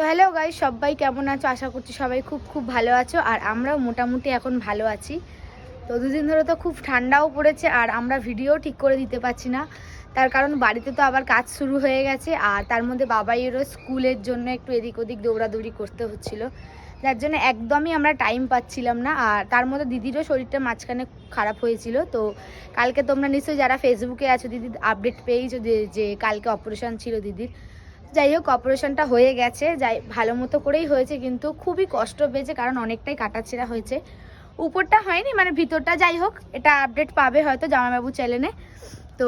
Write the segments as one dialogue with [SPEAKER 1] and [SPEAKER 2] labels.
[SPEAKER 1] তো hello guys, সবাই কেমন আছো? আশা করছি সবাই খুব খুব ভালো আছো। আর আমরাও মোটামুটি এখন ভালো আছি। তো দুদিন ধরে তো খুব ঠান্ডাও পড়েছে আর আমরা ভিডিও ঠিক করে দিতে পারছি না, তার কারণ বাড়িতে তো আবার কাজ শুরু হয়ে গেছে। আর তার মধ্যে বাবাইয়েরও স্কুলের জন্য একটু এদিক ওদিক দৌড়াদৌড়ি করতে হচ্ছিলো, যার জন্য একদমই আমরা টাইম পাচ্ছিলাম না। আর তার মধ্যে দিদিরও শরীরটা মাঝখানে খারাপ হয়েছিল। তো কালকে তোমরা নিশ্চয়ই যারা ফেসবুকে আছো দিদির আপডেট পেয়েছো যে কালকে অপারেশন ছিল দিদির। যাই হোক, অপারেশনটা হয়ে গেছে, যাই ভালো মতো করেই হয়েছে, কিন্তু খুবই কষ্ট পেয়েছে কারণ অনেকটাই কাটাছেঁড়া হয়েছে। উপরটা হয়নি, মানে ভিতরটা। যাই হোক, এটা আপডেট পাবে হয়তো জামাইবাবু চ্যানেলে। তো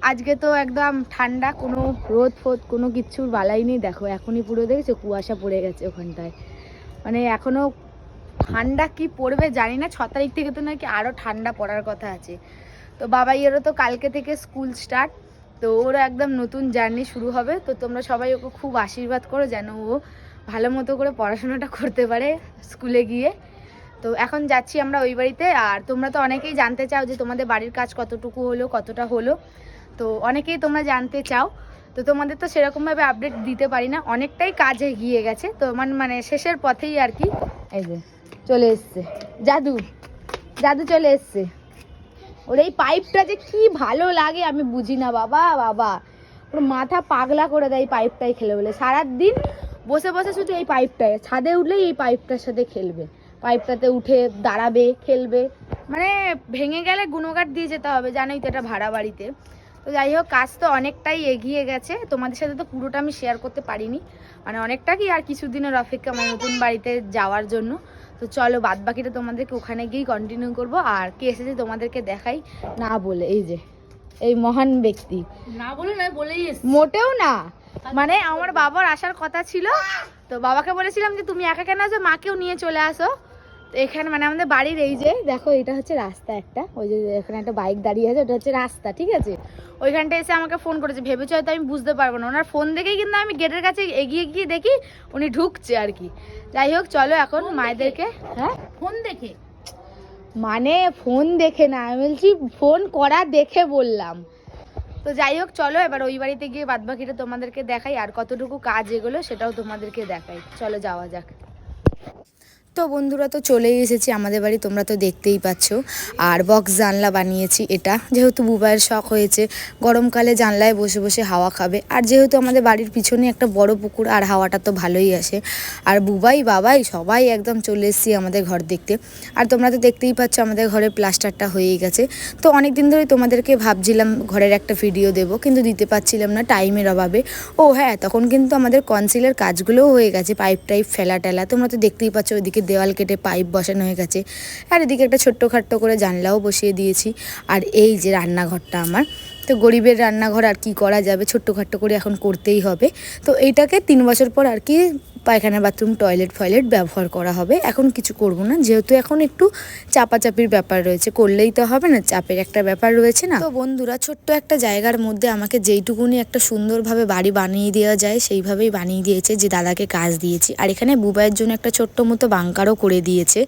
[SPEAKER 1] আজকে তো একদম ঠান্ডা, কোনো রোদ ফোদ কোনো কিচ্ছুর বালাই নেই। দেখো এখনই পুরো দেখেছো কুয়াশা পড়ে গেছে ওখানটায়, মানে এখনও ঠান্ডা কি পড়বে জানি না। 6 তারিখ থেকে তো নাকি আরও ঠান্ডা পড়ার কথা আছে। তো বাবাইয়েরও তো কালকে থেকে স্কুল স্টার্ট, তো ওরও একদম নতুন জার্নি শুরু হবে। তো তোমরা সবাই ওকে খুব আশীর্বাদ করো যেন ও ভালো মতো করে পড়াশোনাটা করতে পারে স্কুলে গিয়ে। তো এখন যাচ্ছি আমরা ওই বাড়িতে। আর তোমরা তো অনেকেই জানতে চাও যে তোমাদের বাড়ির কাজ কতটুকু হলো, কতটা হলো। তো অনেকেই তোমরা জানতে চাও, তো তোমাদের তো সেরকমভাবে আপডেট দিতে পারি না, অনেকটাই কাজ এগিয়ে গেছে। তো মানে শেষের পথেই আর কি। এই যে চলে এসছে জাদু, জাদু চলে এসছে। ওর এই পাইপটা যে কি ভালো লাগে আমি বুঝি না, বাবা বাবা, ওর মাথা পাগলা করে দেয় এই পাইপটাই খেলে বলে। সারাদিন বসে বসে শুধু এই পাইপটায়, ছাদে উঠলেই এই পাইপটার সাথে খেলবে, পাইপটাতে উঠে দাঁড়াবে, খেলবে। মানে ভেঙে গেলে গুণগাট দিয়ে যেতে হবে, জানোই তো এটা ভাড়া বাড়িতে। তো যাই হোক, কাজ তো অনেকটাই এগিয়ে গেছে। তোমাদের সাথে তো পুরোটা আমি শেয়ার করতে পারিনি, মানে অনেকটা কি আর কিছুদিনের অপেক্ষা আমার নতুন বাড়িতে যাওয়ার জন্য। তো চলো বাদ বাকিটা তোমাদেরকে ওখানে গিয়েই কন্টিনিউ করব। আর কে এসেছে তোমাদেরকে দেখাই না বলে, এই যে এই মহান ব্যক্তি।
[SPEAKER 2] না বলে না, বলেই এসেছি।
[SPEAKER 1] মোটেও না, মানে আমার বাবার আসার কথা ছিল, তো বাবাকে বলেছিলাম যে তুমি একা কেন আসো, মাকেও নিয়ে চলে আসো। তো এখানে মানে আমাদের বাড়ির এই যে দেখো, এটা হচ্ছে রাস্তা একটা, ওই যে এখানে একটা বাইক দাঁড়িয়ে আছে, ওটা হচ্ছে রাস্তা, ঠিক আছে। ওইখানটা এসে আমাকে ফোন করেছে, ভেবেছে হয়তো আমি বুঝতে পারবো না। ওনার ফোন দেখেই কিন্তু আমি গেটের কাছে এগিয়ে গিয়ে দেখি উনি ঢুকছে আর কি। যাই হোক চলো এখন মায়েদেরকে। হ্যাঁ,
[SPEAKER 2] ফোন দেখে?
[SPEAKER 1] মানে ফোন দেখে না, আমি বলছি ফোন করা দেখে বললাম। তো যাই হোক চলো এবার ওই বাড়িতে গিয়ে বাদবাকিটা তোমাদেরকে দেখাই, আর কতটুকু কাজ এগুলো সেটাও তোমাদেরকে দেখাই। চলো যাওয়া যাক। তো বন্ধুরা, তো চলেই এসেছি আমাদের বাড়ি, তোমরা তো দেখতেই পাচ্ছ। আর বক্স জানলা বানিয়েছি, এটা যেহেতু বুবাইয়ের শখ হয়েছে গরমকালে জানলায় বসে বসে হাওয়া খাবে। আর যেহেতু আমাদের বাড়ির পিছনে একটা বড় পুকুর, আর হাওয়াটা তো ভালোই আসে। আর বুবাই বাবাই সবাই একদম চলে এসেছি আমাদের ঘর দেখতে। আর তোমরা তো দেখতেই পাচ্ছ আমাদের ঘরের প্লাস্টারটা হয়েই গেছে। তো অনেক দিন ধরে তোমাদেরকে ভাবছিলাম ঘরের একটা ভিডিও দেবো, কিন্তু দিতে পারছিলাম না টাইমের অভাবে। ও হ্যাঁ, তখন কিন্তু আমাদের কনসিলের কাজগুলোও হয়ে গেছে, পাইপ টাইপ ফেলা টেলা তোমরা তো দেখতেই পাচ্ছ। ওইদিকে দেওয়াল কেটে পাইপ বসানো হয়ে গেছে, আর এদিকে একটা ছোট্টখাট্টো করে জানলাও বসিয়ে দিয়েছি। আর এই যে রান্নাঘরটা আমার, তো গরিবের রান্নাঘর আর কি করা যাবে, ছোট্টখাট্টো করে এখন করতেই হবে। তো এইটাকে 3 বছর পর আর কি পায়খানা বাথরুম টয়লেট ফয়লেট ব্যবহার করা হবে। এখন কিছু করব না, যেহেতু এখন একটু চাপাচাপির ব্যাপার রয়েছে, করলেই তো হবে না, চাপের একটা ব্যাপার রয়েছে না। তো বন্ধুরা, ছোট্ট একটা জায়গার মধ্যে আমাকে যেইটুকুনি একটা সুন্দরভাবে বাড়ি বানিয়ে দেওয়া যায় সেইভাবেই বানিয়ে দিয়েছে, যে দাদাকে কাজ দিয়েছি। আর এখানে বুবাইয়ের জন্য একটা ছোট্ট মতো বাংকারও করে দিয়েছে,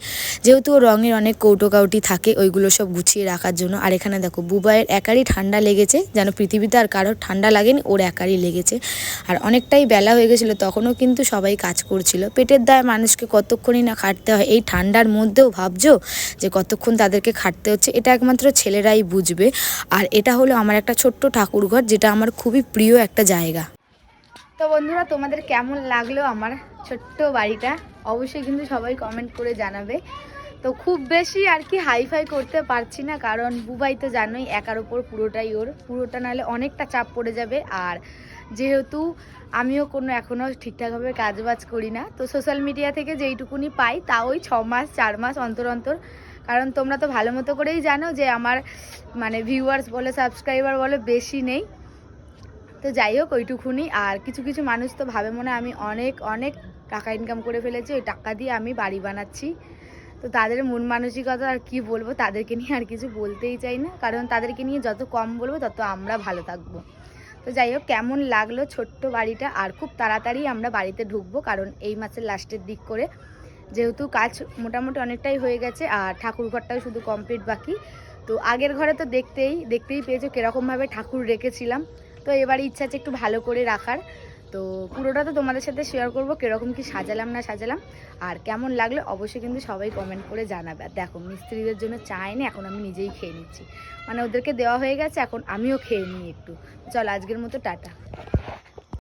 [SPEAKER 1] যেহেতু ও রঙের অনেক কৌটো কাউটি থাকে, ওইগুলো সব গুছিয়ে রাখার জন্য। আর এখানে দেখো বুবাইয়ের একারই ঠান্ডা লেগেছে, যেন পৃথিবীতে আর কারোর ঠান্ডা লাগেনি, ওর একারই লেগেছে। আর অনেকটাই বেলা হয়ে গেছিলো, তখনও কিন্তু সবাই কাজ করছিল। পেটের দায়ে মানুষকে কতক্ষণই না খাটতে হয়, এই ঠান্ডার মধ্যেও ভাবছো যে কতক্ষণ তাদেরকে খাটতে হচ্ছে, এটা একমাত্র ছেলেরাই বুঝবে। আর এটা হলো আমার একটা ছোট্ট ঠাকুরঘর, যেটা আমার খুবই প্রিয় একটা জায়গা। তো বন্ধুরা, তোমাদের কেমন লাগলো আমার ছোট্ট বাড়িটা অবশ্যই কিন্তু সবাই কমেন্ট করে জানাবে। তো খুব বেশি আর কি হাইফাই করতে পারছি না, কারণ বুবাই তো জানোই একার ওপর পুরোটাই ওর, পুরোটা নাহলে অনেকটা চাপ পড়ে যাবে। আর যেহেতু আমিও কোনো এখনও ঠিকঠাকভাবে কাজবাজ করি না, তো সোশ্যাল মিডিয়া থেকে যেইটুকুনি পাই তা ওই 6 মাস 4 মাস অন্তর অন্তর। কারণ তোমরা তো ভালো মতো করেই জানো যে আমার মানে ভিউয়ার্স বলে সাবস্ক্রাইবার বলে বেশি নেই। তো যাই হোক ওইটুকুনি। আর কিছু কিছু মানুষ তো ভাবে মনে আমি অনেক অনেক টাকা ইনকাম করে ফেলেছি, ওই টাকা দিয়ে আমি বাড়ি বানাচ্ছি। তো তাদের মন মানসিকতা আর কি বলবো, তাদেরকে নিয়ে আর কিছু বলতেই চাই না, কারণ তাদেরকে নিয়ে যত কম বলবো তত আমরা ভালো থাকবো। তো যাই হোক, কেমন লাগলো ছোট্ট বাড়িটা। আর খুব তাড়াতাড়ি আমরা বাড়িতে ঢুকবো, কারণ এই মাসের লাস্টের দিক করে, যেহেতু কাজ মোটামুটি অনেকটাই হয়ে গেছে। আর ঠাকুর ঘরটাও শুধু কমপ্লিট বাকি। তো আগের ঘরে তো দেখতেই পেয়েছো কীরকমভাবে ঠাকুর রেখেছিলাম। তো এবারে ইচ্ছা আছে একটু ভালো করে রাখার। তো পুরোটা তো তোমাদের সাথে শেয়ার করবো কীরকম কি সাজালাম না সাজালাম, আর কেমন লাগলো অবশ্যই কিন্তু সবাই কমেন্ট করে জানাবে। আর দেখো মিস্ত্রিদের জন্য চা এনে এখন আমি নিজেই খেয়ে নিচ্ছি, মানে ওদেরকে দেওয়া হয়ে গেছে, এখন আমিও খেয়ে নিই একটু। চল আজকের মতো টাটা।